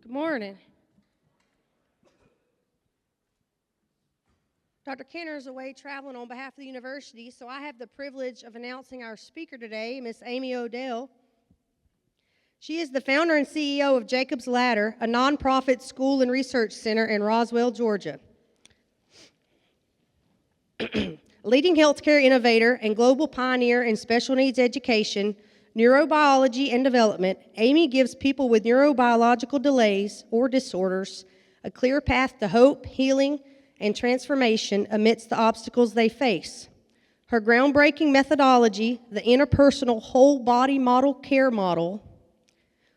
Good morning. Dr. Kenner is away traveling on behalf of the university, so I have the privilege of announcing our speaker today, Miss Amy Odell. She is the founder and CEO of Jacob's Ladder, a nonprofit school and research center in Roswell, Georgia. Leading healthcare innovator and global pioneer in special needs education, neurobiology, and development, Amy gives people with neurobiological delays or disorders a clear path to hope, healing, and transformation amidst the obstacles they face. Her groundbreaking methodology, the interpersonal whole body model care model,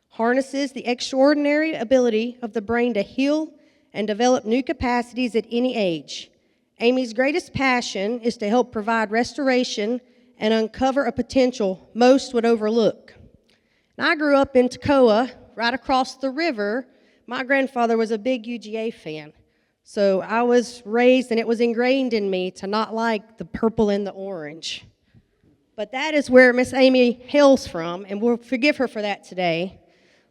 harnesses the extraordinary ability of the brain to heal and develop new capacities at any age. Amy's greatest passion is to help provide restoration and uncover a potential most would overlook. And I grew up in Toccoa, right across the river. My grandfather was a big UGA fan. So I was raised, and it was ingrained in me to not like the purple and the orange. But that is where Miss Amy hails from, and we'll forgive her for that today.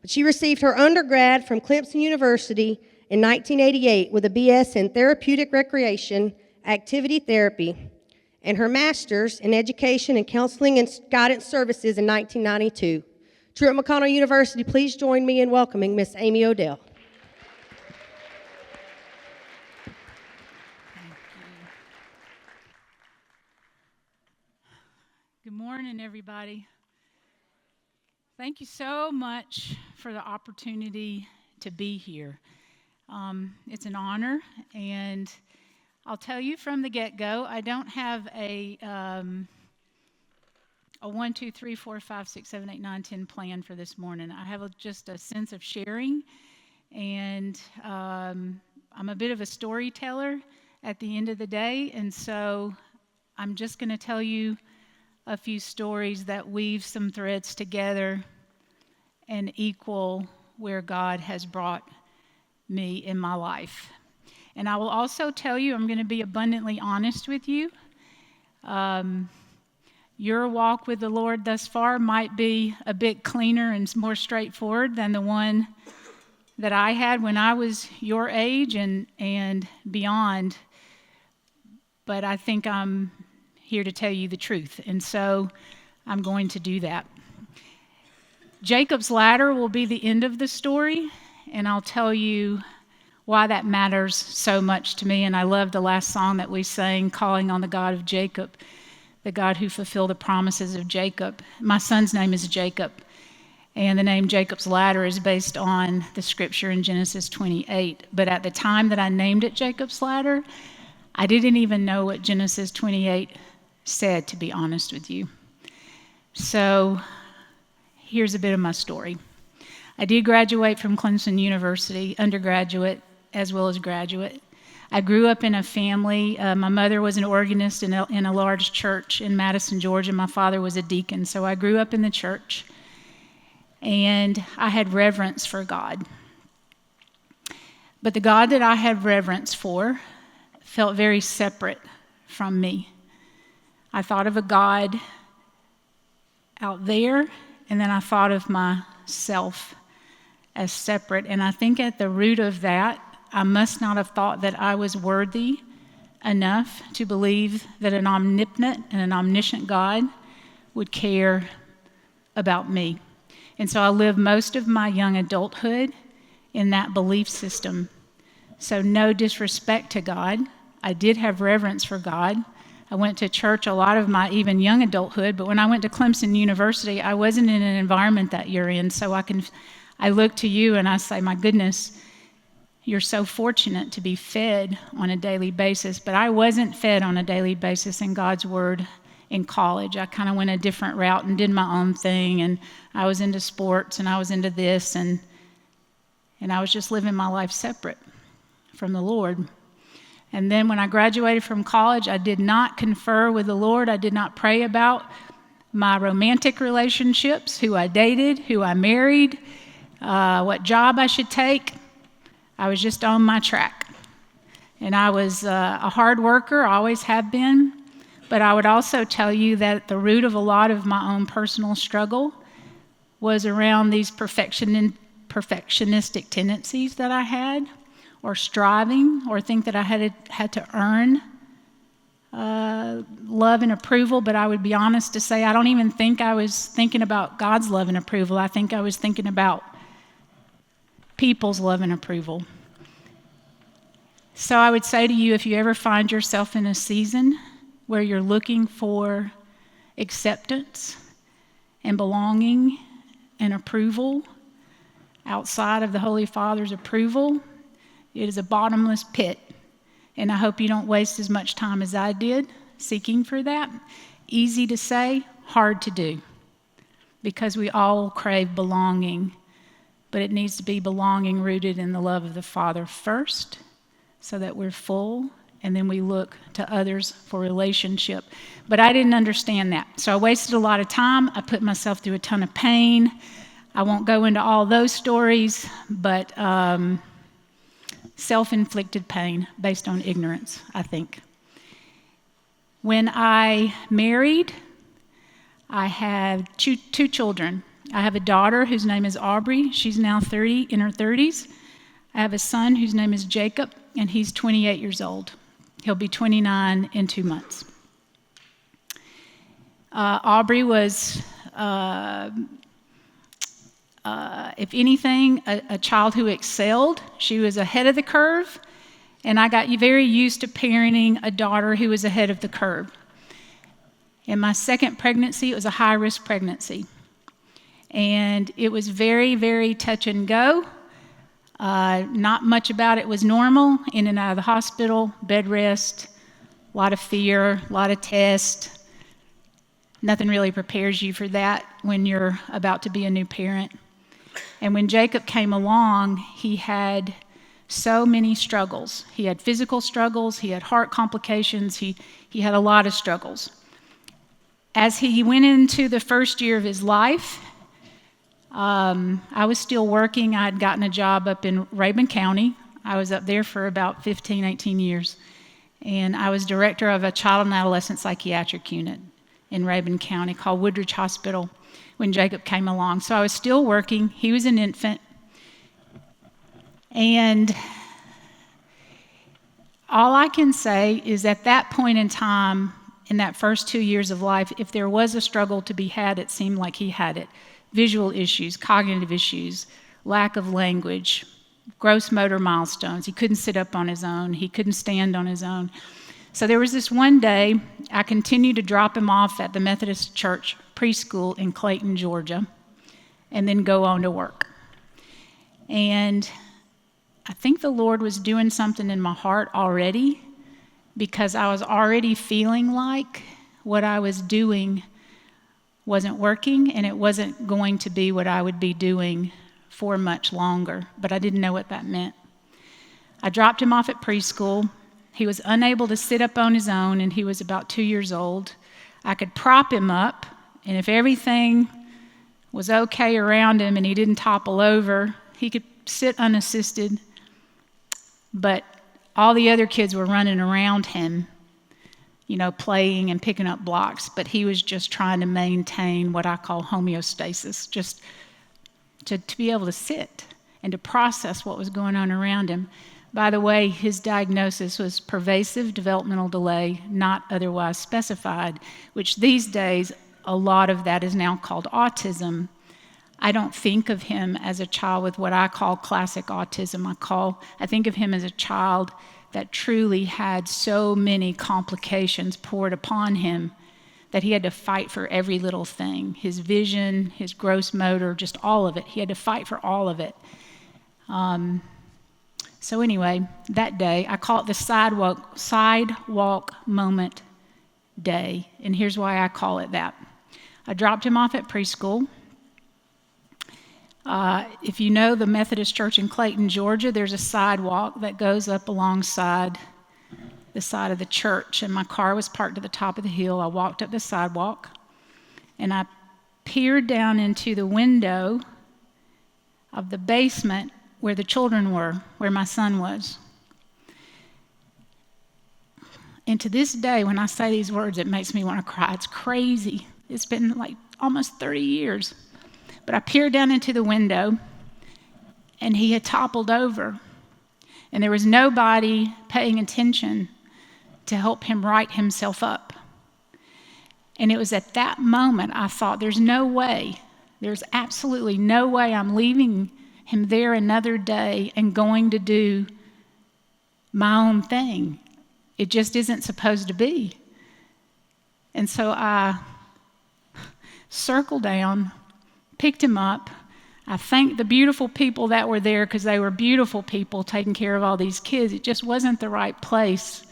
But she received her undergrad from Clemson University in 1988 with a BS in Therapeutic Recreation, Activity Therapy, and her master's in Education and Counseling and Guidance Services in 1992. Truett-McConnell University, please join me in welcoming Miss Amy Odell. Good morning, everybody. Thank you so much for the opportunity to be here. It's an honor, and I'll tell you from the get-go, I don't have a 1, 2, 3, 4, 5, 6, 7, 8, 9, 10 plan for this morning. I have just a sense of sharing, and I'm a bit of a storyteller at the end of the day, and so I'm just going to tell you a few stories that weave some threads together and equal where God has brought me in my life. And I will also tell you, I'm going to be abundantly honest with you. Your walk with the Lord thus far might be a bit cleaner and more straightforward than the one that I had when I was your age and beyond. But I think I'm here to tell you the truth, and so I'm going to do that. Jacob's Ladder will be the end of the story, and I'll tell you why that matters so much to me. And I love the last song that we sang, Calling on the God of Jacob, the God who fulfilled the promises of Jacob. My son's name is Jacob, and the name Jacob's Ladder is based on the scripture in Genesis 28. But at the time that I named it Jacob's Ladder, I didn't even know what Genesis 28 said, to be honest with you. So here's a bit of my story. I did graduate from Clemson University, undergraduate as well as graduate. I grew up in a family. My mother was an organist in a large church in Madison, Georgia. My father was a deacon, so I grew up in the church, and I had reverence for God. But the God that I had reverence for felt very separate from me. I thought of a God out there, and then I thought of myself as separate. And I think at the root of that, I must not have thought that I was worthy enough to believe that an omnipotent and an omniscient God would care about me. And so I lived most of my young adulthood in that belief system. So no disrespect to God. I did have reverence for God. I went to church a lot of my even young adulthood, but when I went to Clemson University, I wasn't in an environment that you're in, so I look to you and I say, my goodness, you're so fortunate to be fed on a daily basis. But I wasn't fed on a daily basis in God's Word in college. I kind of went a different route and did my own thing, and I was into sports and I was into this, and I was just living my life separate from the Lord. And then when I graduated from college, I did not confer with the Lord. I did not pray about my romantic relationships, who I dated, who I married, what job I should take. I was just on my track. And I was a hard worker, always have been. But I would also tell you that the root of a lot of my own personal struggle was around these perfectionistic tendencies that I had, or striving, or think that I had to earn love and approval. But I would be honest to say I don't even think I was thinking about God's love and approval. I think I was thinking about people's love and approval. So I would say to you, if you ever find yourself in a season where you're looking for acceptance and belonging and approval outside of the Holy Father's approval, it is a bottomless pit. And I hope you don't waste as much time as I did seeking for that. Easy to say, hard to do, because we all crave belonging, but it needs to be belonging rooted in the love of the Father first, so that we're full, and then we look to others for relationship. But I didn't understand that, so I wasted a lot of time. I put myself through a ton of pain. I won't go into all those stories, but self-inflicted pain based on ignorance, I think. When I married, I had two children. I have a daughter whose name is Aubrey. She's now in her 30s. I have a son whose name is Jacob, and he's 28 years old. He'll be 29 in 2 months. Aubrey was, if anything, a child who excelled. She was ahead of the curve, and I got very used to parenting a daughter who was ahead of the curve. In my second pregnancy, it was a high-risk pregnancy, and it was very, very touch and go. Not much about it was normal. In and out of the hospital, bed rest, a lot of fear, a lot of tests. Nothing really prepares you for that when you're about to be a new parent. And when Jacob came along, he had so many struggles. He had physical struggles, he had heart complications, he had a lot of struggles. As he went into the first year of his life, I was still working. I had gotten a job up in Rabun County. I was up there for about 15, 18 years. And I was director of a child and adolescent psychiatric unit in Rabun County called Woodridge Hospital when Jacob came along. So I was still working. He was an infant. And all I can say is at that point in time, in that first 2 years of life, if there was a struggle to be had, it seemed like he had it. Visual issues, cognitive issues, lack of language, gross motor milestones. He couldn't sit up on his own. He couldn't stand on his own. So there was this one day, I continued to drop him off at the Methodist Church preschool in Clayton, Georgia, and then go on to work. And I think the Lord was doing something in my heart already, because I was already feeling like what I was doing wasn't working, and it wasn't going to be what I would be doing for much longer, but I didn't know what that meant. I dropped him off at preschool. He was unable to sit up on his own, and he was about 2 years old. I could prop him up, and if everything was okay around him and he didn't topple over, he could sit unassisted. But all the other kids were running around him, playing and picking up blocks, but he was just trying to maintain what I call homeostasis, just to be able to sit and to process what was going on around him. By the way, his diagnosis was pervasive developmental delay, not otherwise specified, which these days, a lot of that is now called autism. I don't think of him as a child with what I call classic autism. I think of him as a child that truly had so many complications poured upon him that he had to fight for every little thing. His vision, his gross motor, just all of it. He had to fight for all of it. So anyway, that day, I call it the sidewalk moment day. And here's why I call it that. I dropped him off at preschool. If you know the Methodist Church in Clayton, Georgia, there's a sidewalk that goes up alongside the side of the church, and my car was parked at the top of the hill. I walked up the sidewalk, and I peered down into the window of the basement where the children were, where my son was. And to this day, when I say these words, it makes me want to cry. It's crazy. It's been like almost 30 years. But I peered down into the window, and he had toppled over, and there was nobody paying attention to help him right himself up. And it was at that moment I thought, there's absolutely no way I'm leaving him there another day and going to do my own thing. It just isn't supposed to be. And so I circled down, picked him up. I thanked the beautiful people that were there, because they were beautiful people taking care of all these kids. It just wasn't the right place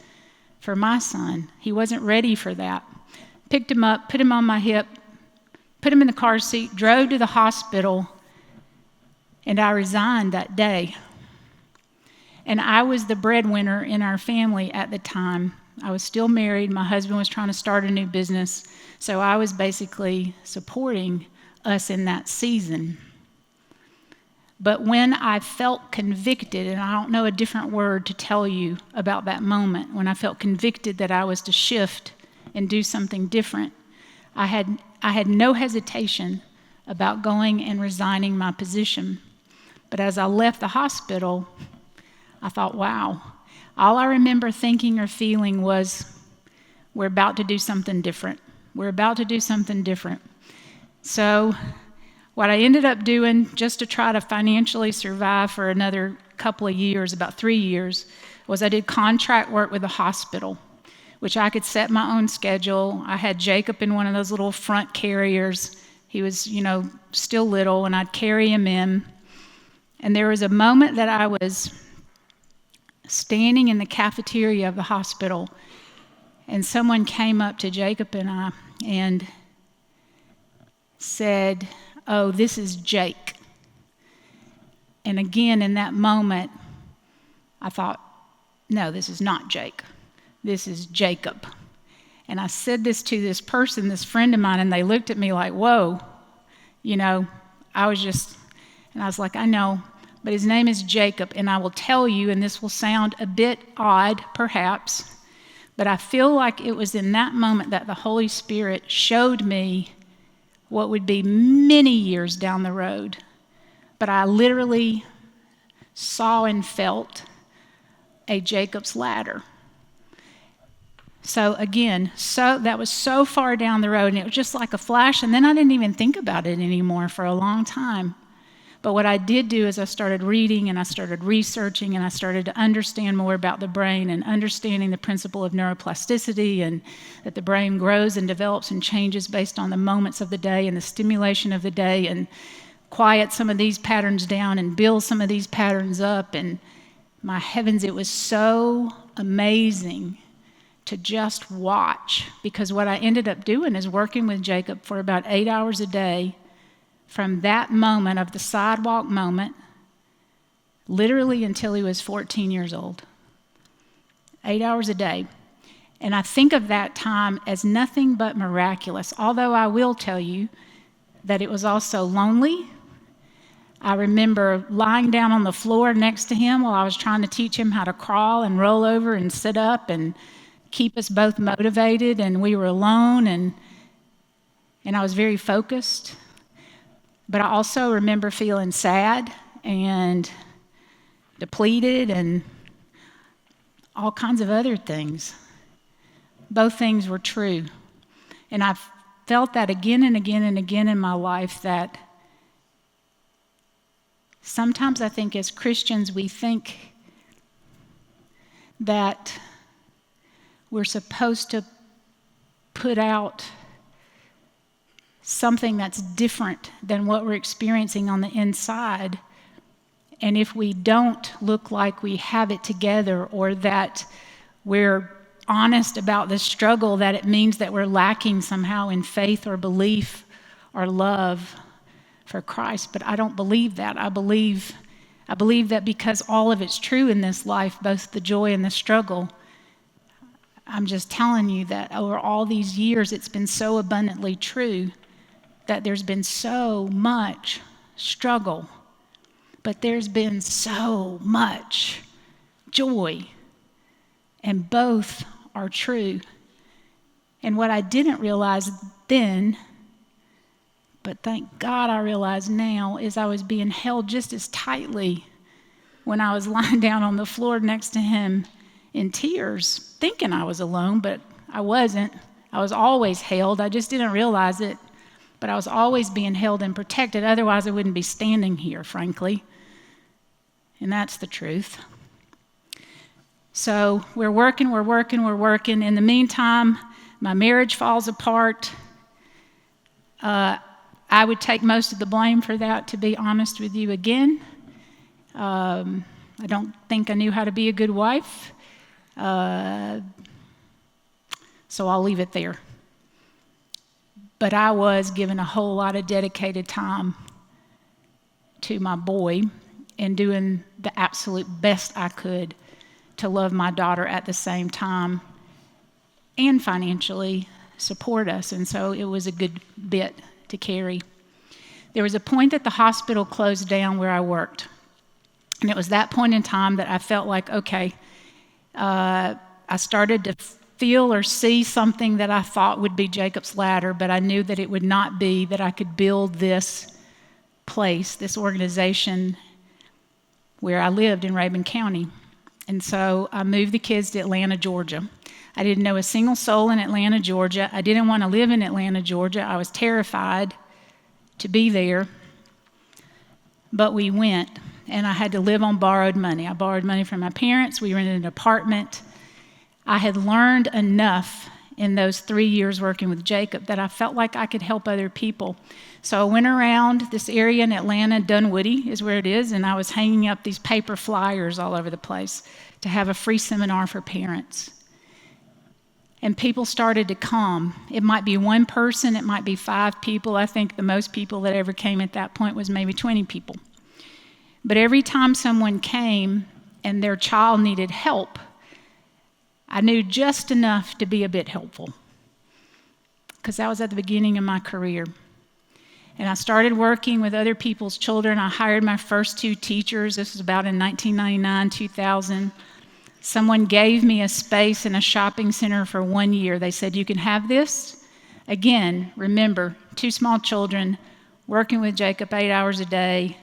for my son. He wasn't ready for that. Picked him up, put him on my hip, put him in the car seat, drove to the hospital, and I resigned that day. And I was the breadwinner in our family at the time. I was still married. My husband was trying to start a new business, so I was basically supporting us in that season. But when I felt convicted, and I don't know a different word to tell you about that moment, when I felt convicted that I was to shift and do something different, I had no hesitation about going and resigning my position. But as I left the hospital, I thought, wow, all I remember thinking or feeling was, we're about to do something different. We're about to do something different. So what I ended up doing, just to try to financially survive for another couple of years, about 3 years, was I did contract work with the hospital, which I could set my own schedule. I had Jacob in one of those little front carriers. He was, still little, and I'd carry him in. And there was a moment that I was standing in the cafeteria of the hospital, and someone came up to Jacob and I and said, "Oh, this is Jake." And again, in that moment, I thought, no, this is not Jake. This is Jacob. And I said this to this person, this friend of mine, and they looked at me like, whoa. I was like, I know, but his name is Jacob, and I will tell you, and this will sound a bit odd, perhaps, but I feel like it was in that moment that the Holy Spirit showed me what would be many years down the road. But I literally saw and felt a Jacob's ladder. So again, that was so far down the road, and it was just like a flash, and then I didn't even think about it anymore for a long time. But what I did do is I started reading, and I started researching, and I started to understand more about the brain, and understanding the principle of neuroplasticity, and that the brain grows and develops and changes based on the moments of the day and the stimulation of the day, and quiet some of these patterns down and build some of these patterns up. And my heavens, it was so amazing to just watch, because what I ended up doing is working with Jacob for about 8 hours a day from that moment of the sidewalk moment, literally until he was 14 years old. 8 hours a day. And I think of that time as nothing but miraculous, although I will tell you that it was also lonely. I remember lying down on the floor next to him while I was trying to teach him how to crawl and roll over and sit up and keep us both motivated, and we were alone, and I was very focused. But I also remember feeling sad and depleted and all kinds of other things. Both things were true. And I've felt that again and again and again in my life, that sometimes I think as Christians we think that we're supposed to put out something that's different than what we're experiencing on the inside. And if we don't look like we have it together, or that we're honest about the struggle, that it means that we're lacking somehow in faith or belief or love for Christ. But I don't believe that. I believe that because all of it's true in this life, both the joy and the struggle, I'm just telling you that over all these years, it's been so abundantly true that there's been so much struggle, but there's been so much joy, and both are true. And what I didn't realize then, But thank God I realize now is I was being held just as tightly when I was lying down on the floor next to him in tears, thinking I was alone, but I wasn't. I was always held. I just didn't realize it, but I was always being held and protected. Otherwise, I wouldn't be standing here, frankly. And that's the truth. So we're working. In the meantime, my marriage falls apart. I would take most of the blame for that, to be honest with you again. I don't think I knew how to be a good wife. So I'll leave it there. But I was given a whole lot of dedicated time to my boy and doing the absolute best I could to love my daughter at the same time and financially support us. And so it was a good bit to carry. There was a point that the hospital closed down where I worked. And it was that point in time that I felt like, okay, I started to feel or see something that I thought would be Jacob's Ladder, but I knew that it would not be, that I could build this place, this organization where I lived in Rabun County. And so I moved the kids to Atlanta, Georgia. I didn't know a single soul in Atlanta, Georgia. I didn't want to live in Atlanta, Georgia. I was terrified to be there. But we went, and I had to live on borrowed money. I borrowed money from my parents. We rented an apartment. I had learned enough in those 3 years working with Jacob that I felt like I could help other people. So I went around this area in Atlanta, Dunwoody is where it is, and I was hanging up these paper flyers all over the place to have a free seminar for parents. And people started to come. It might be one person, it might be 5 people. I think the most people that ever came at that point was maybe 20 people. But every time someone came and their child needed help, I knew just enough to be a bit helpful, because that was at the beginning of my career. And I started working with other people's children. I hired my first 2 teachers. This was about in 1999, 2000. Someone gave me a space in a shopping center for 1 year. They said, you can have this. Again, remember, 2 small children, working with Jacob 8 hours a day,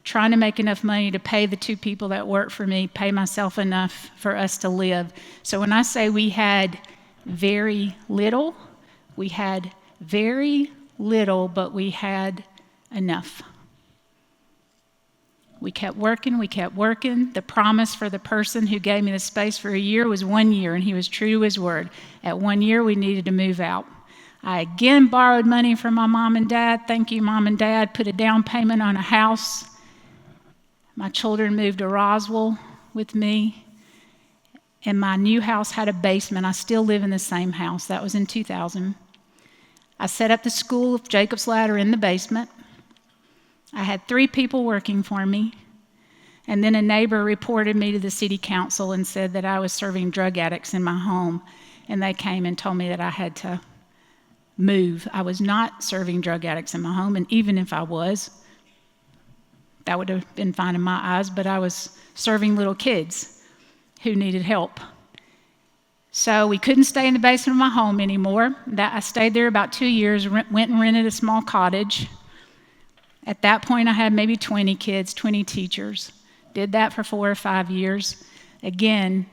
trying to make enough money to pay the 2 people that work for me, pay myself enough for us to live. So when I say we had very little, we had very little, but we had enough. We kept working. The promise for the person who gave me the space for a year was 1 year, and he was true to his word. At 1 year, we needed to move out. I again borrowed money from my mom and dad. Thank you, Mom and Dad. Put a down payment on a house. My children moved to Roswell with me, and my new house had a basement. I still live in the same house. That was in 2000. I set up the school of Jacob's Ladder in the basement. I had 3 people working for me, and then a neighbor reported me to the city council and said that I was serving drug addicts in my home, and they came and told me that I had to move. I was not serving drug addicts in my home, and even if I was, that would have been fine in my eyes, but I was serving little kids who needed help. So we couldn't stay in the basement of my home anymore. I stayed there about 2 years, went and rented a small cottage. At that point, I had maybe 20 kids, 20 teachers. Did that for 4 or 5 years. Again,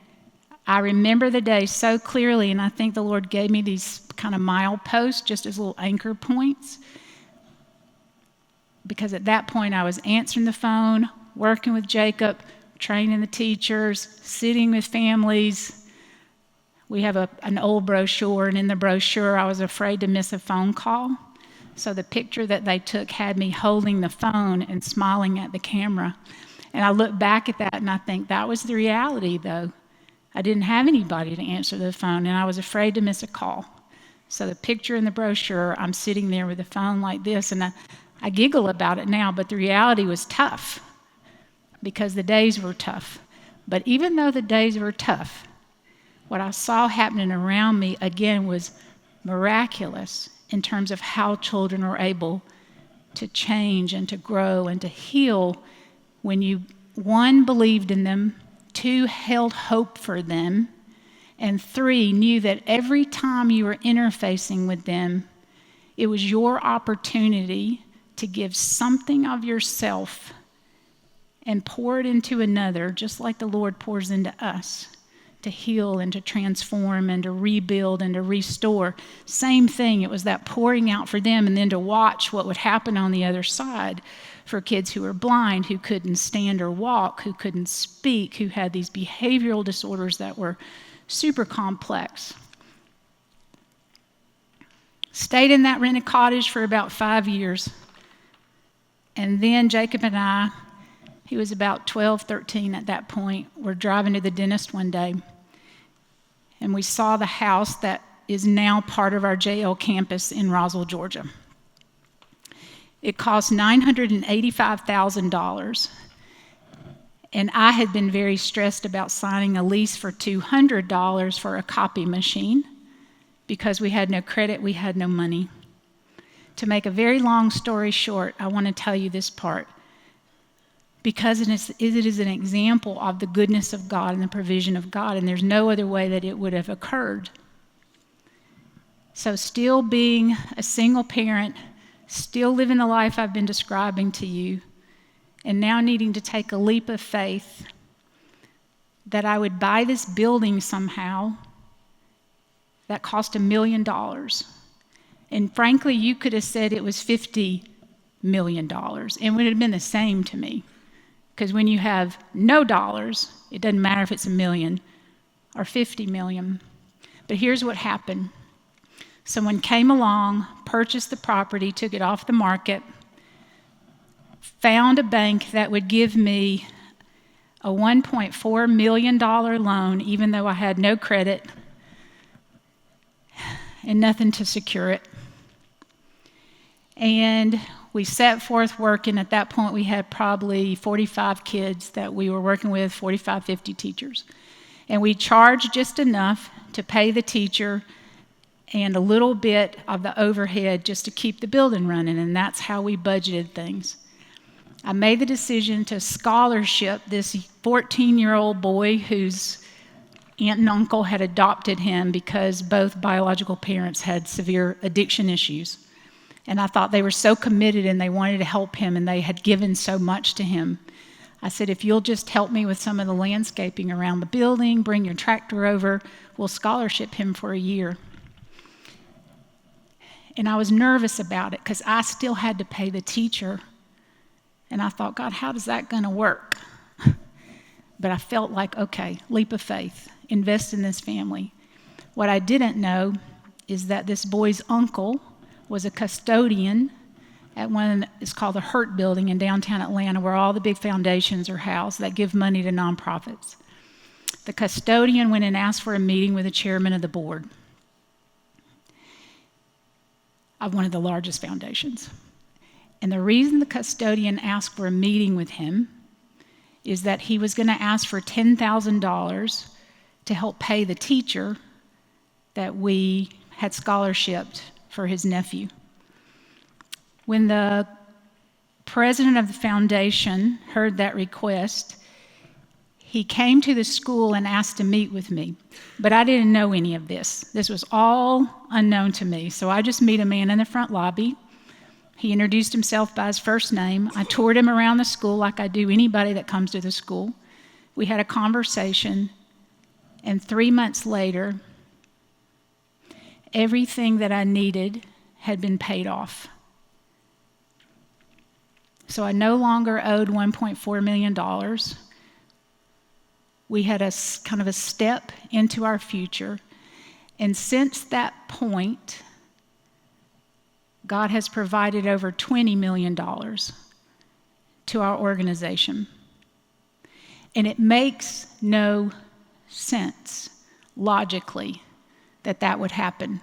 I remember the day so clearly, and I think the Lord gave me these kind of mileposts, just as little anchor points. Because at that point, I was answering the phone, working with Jacob, training the teachers, sitting with families. We have an old brochure, and in the brochure, I was afraid to miss a phone call. So the picture that they took had me holding the phone and smiling at the camera. And I look back at that, and I think that was the reality, though. I didn't have anybody to answer the phone, and I was afraid to miss a call. So the picture in the brochure, I'm sitting there with the phone like this, and I giggle about it now, but the reality was tough because the days were tough. But even though the days were tough, what I saw happening around me, again, was miraculous in terms of how children are able to change and to grow and to heal when you, 1, believed in them, 2, held hope for them, and 3, knew that every time you were interfacing with them, It was your opportunity to give something of yourself and pour it into another, just like the Lord pours into us, to heal and to transform and to rebuild and to restore. Same thing, it was that pouring out for them, and then to watch what would happen on the other side for kids who were blind, who couldn't stand or walk, who couldn't speak, who had these behavioral disorders that were super complex. Stayed in that rented cottage for about 5 years. And then Jacob and I, he was about 12, 13 at that point, were driving to the dentist one day. And we saw the house that is now part of our JL campus in Roswell, Georgia. It cost $985,000. And I had been very stressed about signing a lease for $200 for a copy machine because we had no credit, we had no money. To make a very long story short, I want to tell you this part. Because it is an example of the goodness of God and the provision of God, and there's no other way that it would have occurred. So still being a single parent, still living the life I've been describing to you, and now needing to take a leap of faith that I would buy this building somehow that cost $1 million. And frankly, you could have said it was $50 million, and it would have been the same to me. Because when you have no dollars, it doesn't matter if it's $1 million or $50 million. But here's what happened. Someone came along, purchased the property, took it off the market, found a bank that would give me a $1.4 million loan, even though I had no credit and nothing to secure it. And we set forth working. At that point, we had probably 45 kids that we were working with, 45, 50 teachers. And we charged just enough to pay the teacher and a little bit of the overhead just to keep the building running, and that's how we budgeted things. I made the decision to scholarship this 14-year-old boy whose aunt and uncle had adopted him because both biological parents had severe addiction issues. And I thought they were so committed and they wanted to help him and they had given so much to him. I said, if you'll just help me with some of the landscaping around the building, bring your tractor over, we'll scholarship him for a year. And I was nervous about it because I still had to pay the teacher. And I thought, God, how is that going to work? But I felt like, okay, leap of faith, invest in this family. What I didn't know is that this boy's uncle was a custodian at one, it's called the Hurt Building in downtown Atlanta, where all the big foundations are housed that give money to nonprofits. The custodian went and asked for a meeting with the chairman of the board of one of the largest foundations. And the reason the custodian asked for a meeting with him is that he was going to ask for $10,000 to help pay the teacher that we had scholarshiped for his nephew. When the president of the foundation heard that request, he came to the school and asked to meet with me. But I didn't know any of this. This was all unknown to me. So I just meet a man in the front lobby. He introduced himself by his first name. I toured him around the school like I do anybody that comes to the school. We had a conversation, and 3 months later, everything that I needed had been paid off. So I no longer owed $1.4 million. We had a kind of a step into our future. And since that point, God has provided over $20 million to our organization. And it makes no sense logically that that would happen.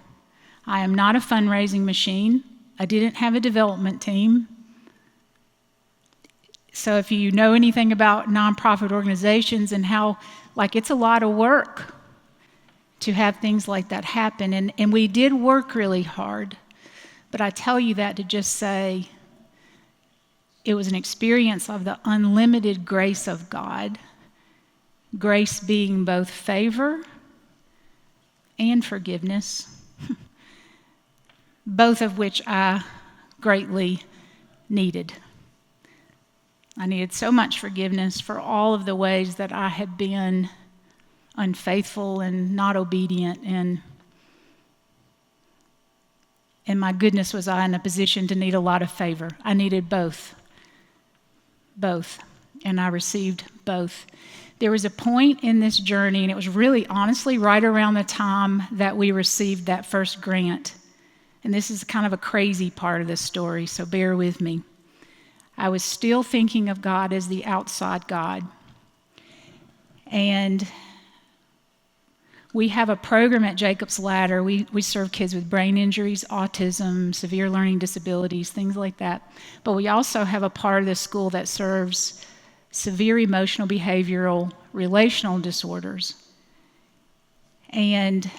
I am not a fundraising machine. I didn't have a development team. So if you know anything about nonprofit organizations and how, it's a lot of work to have things like that happen. And we did work really hard. But I tell you that to just say it was an experience of the unlimited grace of God, grace being both favor and forgiveness. both of which I greatly needed. I needed so much forgiveness for all of the ways that I had been unfaithful and not obedient, and my goodness, was I in a position to need a lot of favor. I needed both, and I received both. There was a point in this journey, and it was really honestly right around the time that we received that first grant. And this is kind of a crazy part of this story, so bear with me. I was still thinking of God as the outside God. And we have a program at Jacob's Ladder. We serve kids with brain injuries, autism, severe learning disabilities, things like that. But we also have a part of the school that serves severe emotional, behavioral, relational disorders. And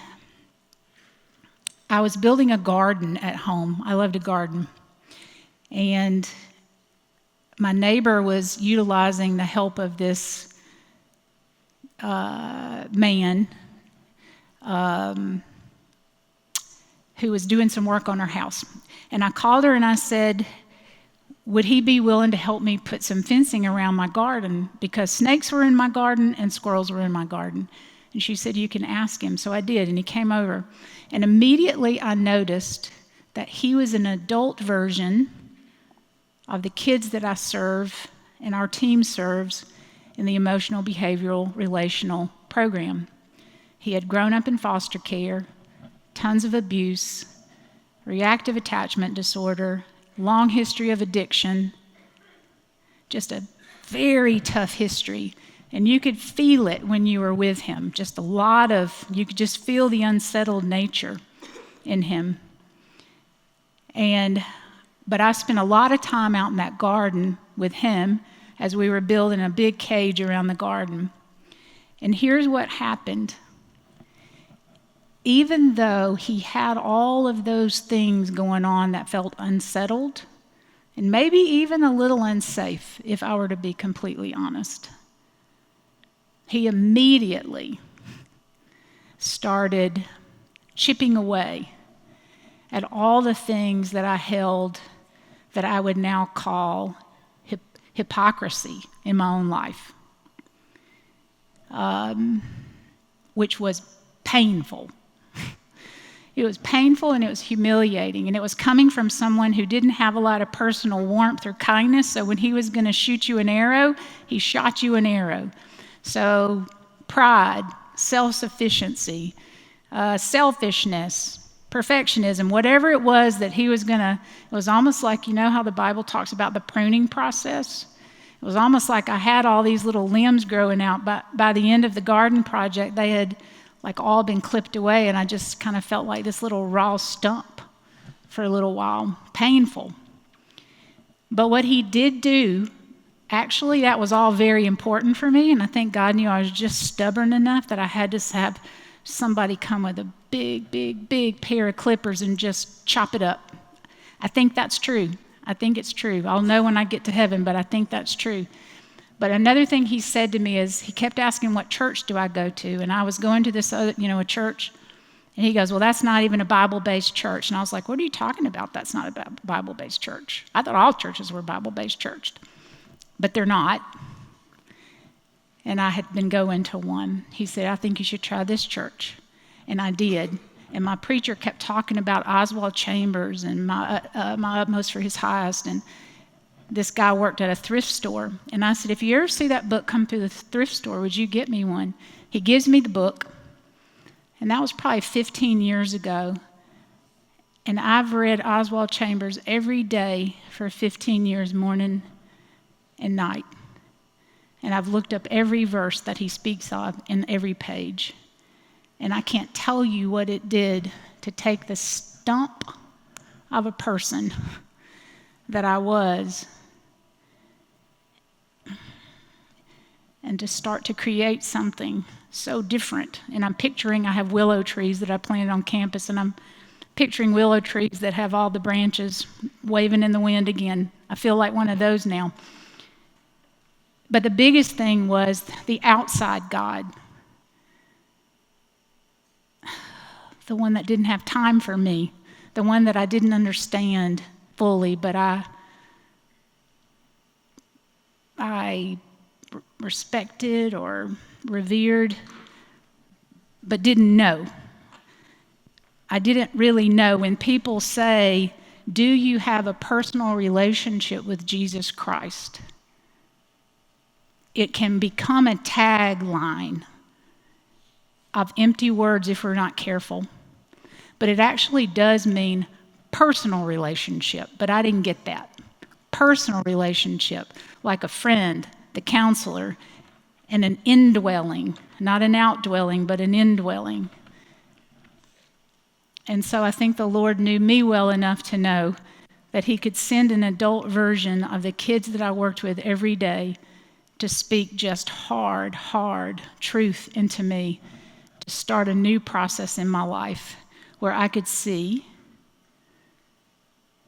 I was building a garden at home. I love to garden. And my neighbor was utilizing the help of this man who was doing some work on her house. And I called her and I said, would he be willing to help me put some fencing around my garden, because snakes were in my garden and squirrels were in my garden. And she said, you can ask him. So I did, and he came over. And immediately I noticed that he was an adult version of the kids that I serve and our team serves in the emotional, behavioral, relational program. He had grown up in foster care, tons of abuse, reactive attachment disorder, long history of addiction, just a very tough history. And you could feel it when you were with him, just you could just feel the unsettled nature in him. But I spent a lot of time out in that garden with him as we were building a big cage around the garden. And here's what happened. Even though he had all of those things going on that felt unsettled, and maybe even a little unsafe, if I were to be completely honest, he immediately started chipping away at all the things that I held that I would now call hypocrisy in my own life, which was painful. It was painful and it was humiliating, and it was coming from someone who didn't have a lot of personal warmth or kindness, so when he was going to shoot you an arrow, he shot you an arrow. So pride, self-sufficiency, selfishness, perfectionism, whatever it was that he was it was almost like, you know how the Bible talks about the pruning process? It was almost like I had all these little limbs growing out, but by the end of the garden project, they had like all been clipped away, and I just kind of felt like this little raw stump for a little while. Painful. But what he did do, actually, that was all very important for me, and I think God knew I was just stubborn enough that I had to have somebody come with a big pair of clippers and just chop it up. I think that's true. I think it's true. I'll know when I get to heaven, but I think that's true. But another thing he said to me is, he kept asking, what church do I go to? And I was going to this other, a church. And he goes, well, that's not even a Bible-based church. And I was like, what are you talking about? That's not a Bible-based church. I thought all churches were Bible-based churched. But they're not. And I had been going to one. He said, I think you should try this church. And I did. And my preacher kept talking about Oswald Chambers and my utmost for his highest. And this guy worked at a thrift store. And I said, if you ever see that book come through the thrift store, would you get me one? He gives me the book. And that was probably 15 years ago. And I've read Oswald Chambers every day for 15 years, morning and night. And I've looked up every verse that he speaks of in every page. And I can't tell you what it did to take the stump of a person that I was and to start to create something so different. And I'm picturing, I have willow trees that I planted on campus, and I'm picturing willow trees that have all the branches waving in the wind again. I feel like one of those now. But the biggest thing was the outside God, the one that didn't have time for me, the one that I didn't understand fully, but I respected or revered, but didn't know. I didn't really know. When people say, do you have a personal relationship with Jesus Christ? It can become a tagline of empty words if we're not careful. But it actually does mean personal relationship, but I didn't get that. Personal relationship, like a friend, the counselor, and an indwelling, not an outdwelling, but an indwelling. And so I think the Lord knew me well enough to know that he could send an adult version of the kids that I worked with every day to speak just hard truth into me, to start a new process in my life where I could see.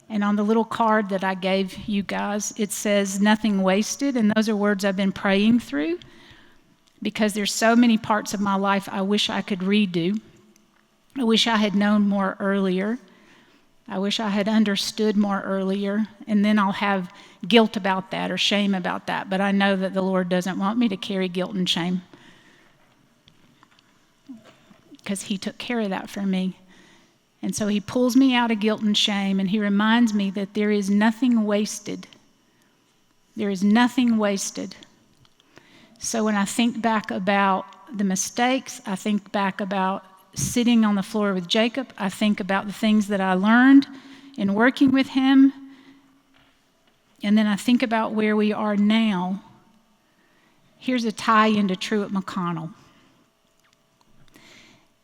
And on the little card that I gave you guys, it says nothing wasted, and those are words I've been praying through because there's so many parts of my life I wish I could redo. I wish I had known more earlier. I wish I had understood more earlier, and then I'll have guilt about that or shame about that. But I know that the Lord doesn't want me to carry guilt and shame because he took care of that for me. And so he pulls me out of guilt and shame, and he reminds me that there is nothing wasted. There is nothing wasted. So when I think back about the mistakes, I think back about sitting on the floor with Jacob, I think about the things that I learned in working with him, and then I think about where we are now. Here's a tie-in to Truett McConnell.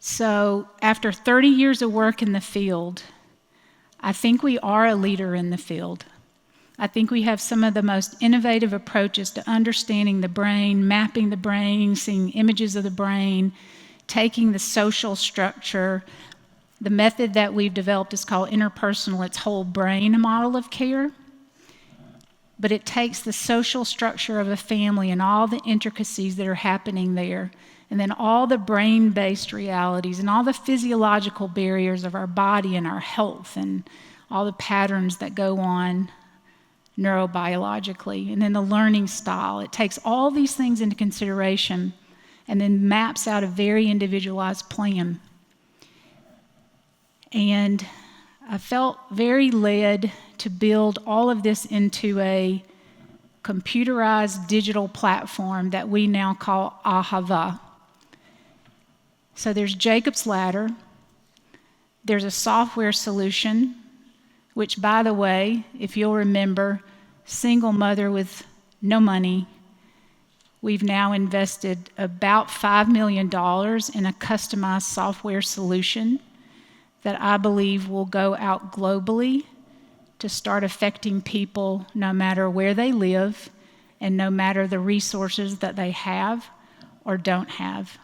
So after 30 years of work in the field, I think we are a leader in the field. I think we have some of the most innovative approaches to understanding the brain, mapping the brain, seeing images of the brain, taking the social structure. The method that we've developed is called interpersonal. It's whole brain model of care. But it takes the social structure of a family and all the intricacies that are happening there, and then all the brain-based realities and all the physiological barriers of our body and our health and all the patterns that go on neurobiologically, and then the learning style. It takes all these things into consideration and then maps out a very individualized plan. And I felt very led to build all of this into a computerized digital platform that we now call Ahava. So there's Jacob's Ladder. There's a software solution, which, by the way, if you'll remember, single mother with no money, we've now invested about $5 million in a customized software solution that I believe will go out globally to start affecting people no matter where they live and no matter the resources that they have or don't have.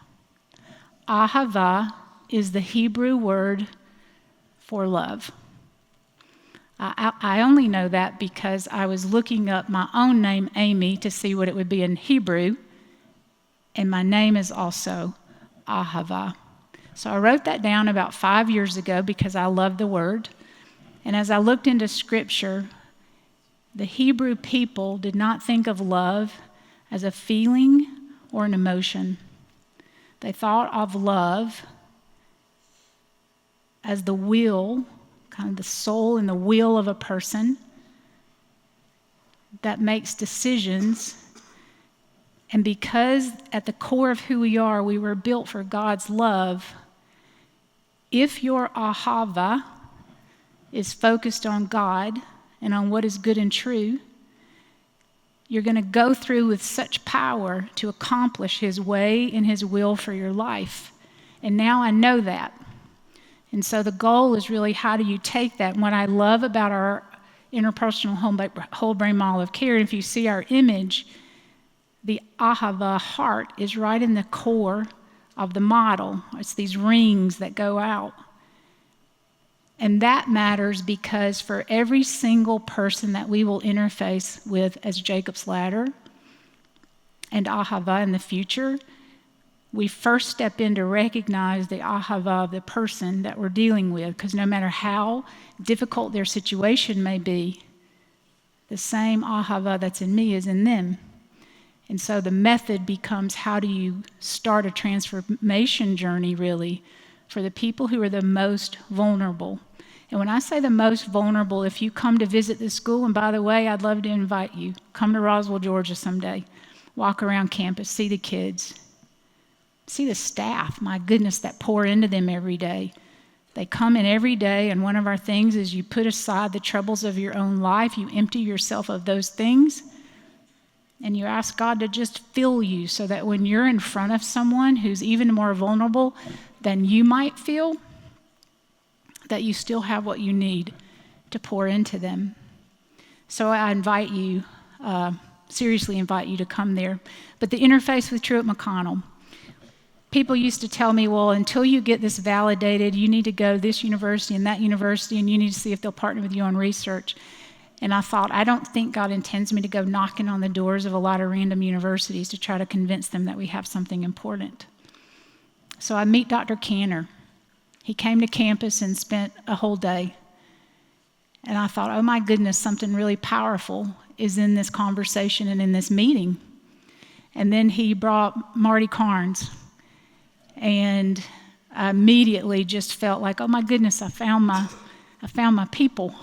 Ahava is the Hebrew word for love. I only know that because I was looking up my own name, Amy, to see what it would be in Hebrew, and my name is also Ahava. So I wrote that down about 5 years ago because I love the word. And as I looked into Scripture, the Hebrew people did not think of love as a feeling or an emotion. They thought of love as the will, kind of the soul and the will of a person that makes decisions. And because at the core of who we were built for God's love, if your ahava is focused on God and on what is good and true, you're going to go through with such power to accomplish His way and His will for your life. And now I know that. And so the goal is really, how do you take that? And what I love about our interpersonal whole brain model of care, and if you see our image, the ahava heart is right in the core of the model. It's these rings that go out. And that matters because for every single person that we will interface with as Jacob's Ladder and Ahava in the future, we first step in to recognize the ahava of the person that we're dealing with, because no matter how difficult their situation may be, the same ahava that's in me is in them. And so the method becomes, how do you start a transformation journey, really, for the people who are the most vulnerable? And when I say the most vulnerable, if you come to visit this school, and by the way, I'd love to invite you, come to Roswell, Georgia someday, walk around campus, see the kids, see the staff, my goodness, that pour into them every day. They come in every day, and one of our things is you put aside the troubles of your own life, you empty yourself of those things, and you ask God to just fill you so that when you're in front of someone who's even more vulnerable than you might feel, that you still have what you need to pour into them. So I invite you, seriously invite you to come there. But the interface with Truett McConnell. People used to tell me, well, until you get this validated, you need to go to this university and that university, and you need to see if they'll partner with you on research. And I thought, I don't think God intends me to go knocking on the doors of a lot of random universities to try to convince them that we have something important. So I meet Dr. Canner. He came to campus and spent a whole day. And I thought, oh my goodness, something really powerful is in this conversation and in this meeting. And then he brought Marty Carnes. And I immediately just felt like, oh my goodness, I found my people.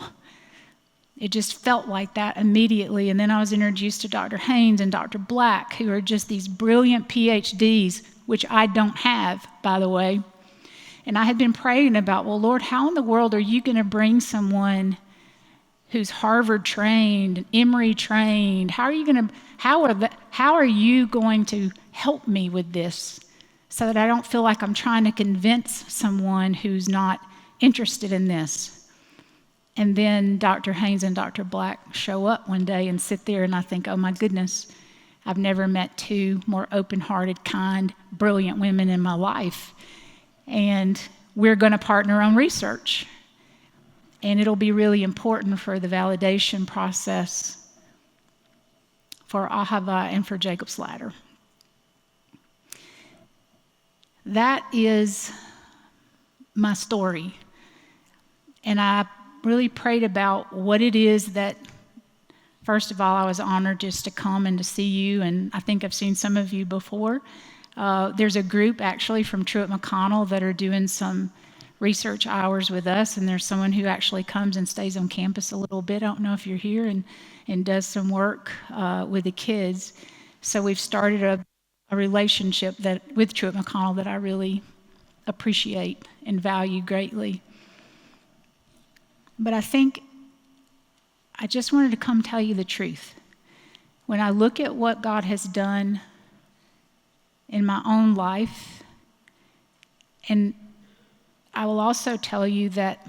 It just felt like that immediately. And then I was introduced to Dr. Haynes and Dr. Black, who are just these brilliant PhDs, which I don't have, by the way. And I had been praying about, well, Lord, how in the world are you going to bring someone who's Harvard trained, Emory trained? How are you going to help me with this so that I don't feel like I'm trying to convince someone who's not interested in this? And then Dr. Haynes and Dr. Black show up one day and sit there, and I think, oh my goodness, I've never met two more open-hearted, kind, brilliant women in my life. And we're going to partner on research. And it'll be really important for the validation process for Ahava and for Jacob's Ladder. That is my story. And I really prayed about what it is that, first of all, I was honored just to come and to see you, and I think I've seen some of you before. There's a group actually from Truett McConnell that are doing some research hours with us, and there's someone who actually comes and stays on campus a little bit. I don't know if you're here, and does some work with the kids. So we've started a relationship with Truett McConnell that I really appreciate and value greatly. But I think I just wanted to come tell you the truth. When I look at what God has done in my own life, and I will also tell you that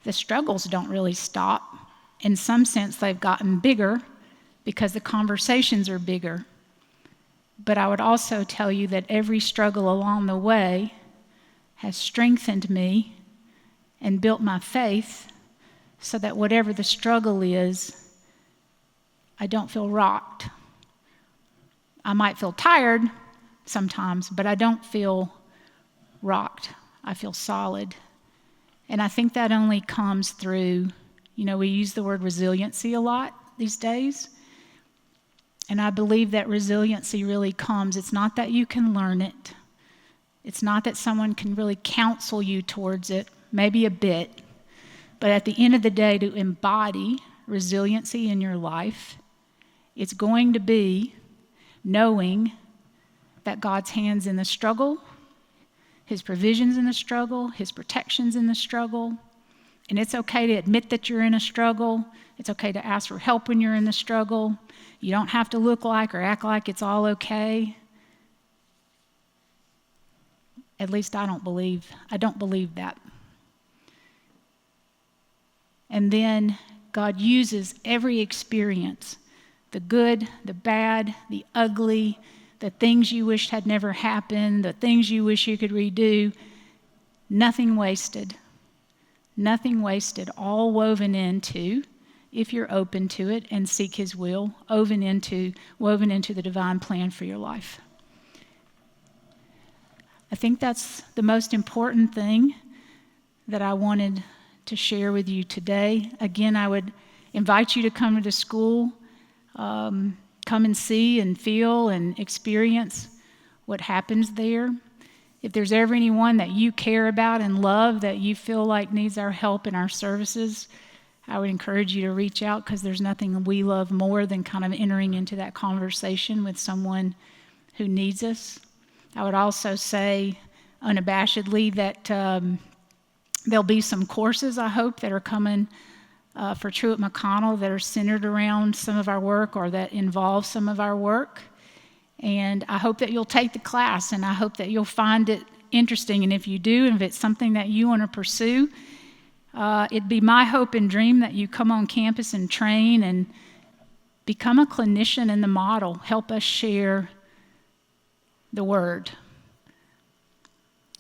the struggles don't really stop. In some sense, they've gotten bigger because the conversations are bigger. But I would also tell you that every struggle along the way has strengthened me and built my faith, so that whatever the struggle is, I don't feel rocked. I might feel tired sometimes, but I don't feel rocked. I feel solid. And I think that only comes through, we use the word resiliency a lot these days. And I believe that resiliency really comes. It's not that you can learn it. It's not that someone can really counsel you towards it, maybe a bit. But at the end of the day, to embody resiliency in your life, it's going to be knowing that God's hand's in the struggle, His provisions in the struggle, His protections in the struggle. And it's okay to admit that you're in a struggle. It's okay to ask for help when you're in the struggle. You don't have to look like or act like it's all okay. At least I don't believe that. And then God uses every experience, the good, the bad, the ugly, the things you wished had never happened, the things you wish you could redo, nothing wasted. Nothing wasted, all woven into, if you're open to it and seek His will, woven into the divine plan for your life. I think that's the most important thing that I wanted to share with you today. Again, I would invite you to come to the school, come and see and feel and experience what happens there. If there's ever anyone that you care about and love that you feel like needs our help in our services, I would encourage you to reach out, because there's nothing we love more than kind of entering into that conversation with someone who needs us. I would also say unabashedly that there'll be some courses, I hope, that are coming for Truett McConnell that are centered around some of our work or that involve some of our work. And I hope that you'll take the class, and I hope that you'll find it interesting. And if you do, and if it's something that you want to pursue, it'd be my hope and dream that you come on campus and train and become a clinician in the model. Help us share the word.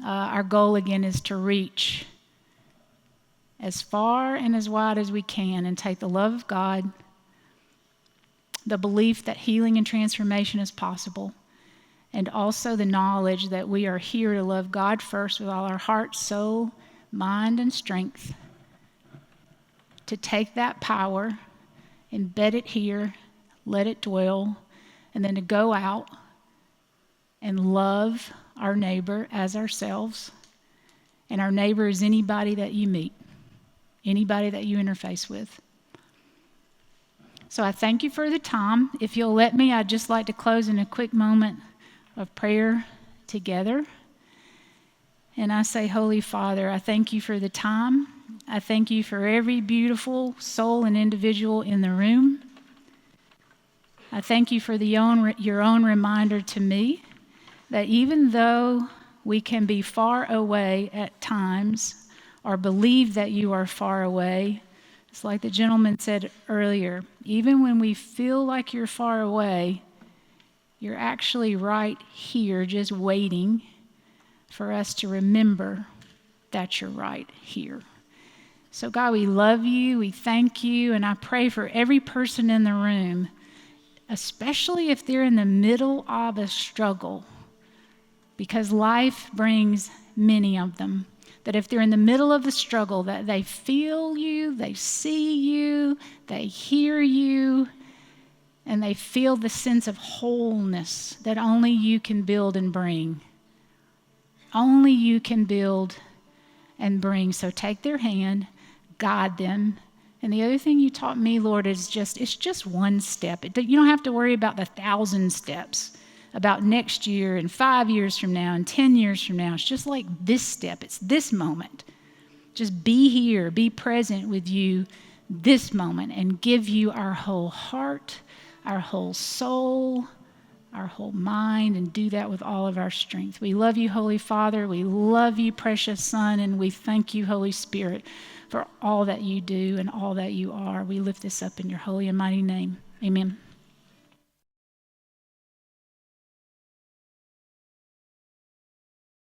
Our goal, again, is to reach as far and as wide as we can and take the love of God, the belief that healing and transformation is possible, and also the knowledge that we are here to love God first with all our heart, soul, mind, and strength, to take that power, embed it here, let it dwell, and then to go out and love our neighbor as ourselves. And our neighbor is anybody that you meet, anybody that you interface with. So I thank you for the time. If you'll let me, I'd just like to close in a quick moment of prayer together. And I say, Holy Father, I thank you for the time. I thank you for every beautiful soul and individual in the room. I thank you for your own reminder to me that even though we can be far away at times or believe that you are far away, it's like the gentleman said earlier, even when we feel like you're far away, you're actually right here just waiting for us to remember that you're right here. So God, we love you, we thank you, and I pray for every person in the room, especially if they're in the middle of a struggle, because life brings many of them, that if they're in the middle of the struggle, that they feel you, they see you, they hear you, and they feel the sense of wholeness that only you can build and bring. Only you can build and bring. So take their hand, guide them. And the other thing you taught me, Lord, is it's just one step. You don't have to worry about the 1,000 steps, about next year and 5 years from now and 10 years from now. It's just like this step. It's this moment. Just be here, be present with you this moment, and give you our whole heart, our whole soul, our whole mind, and do that with all of our strength. We love you, Holy Father. We love you, precious Son, and we thank you, Holy Spirit, for all that you do and all that you are. We lift this up in your holy and mighty name. Amen.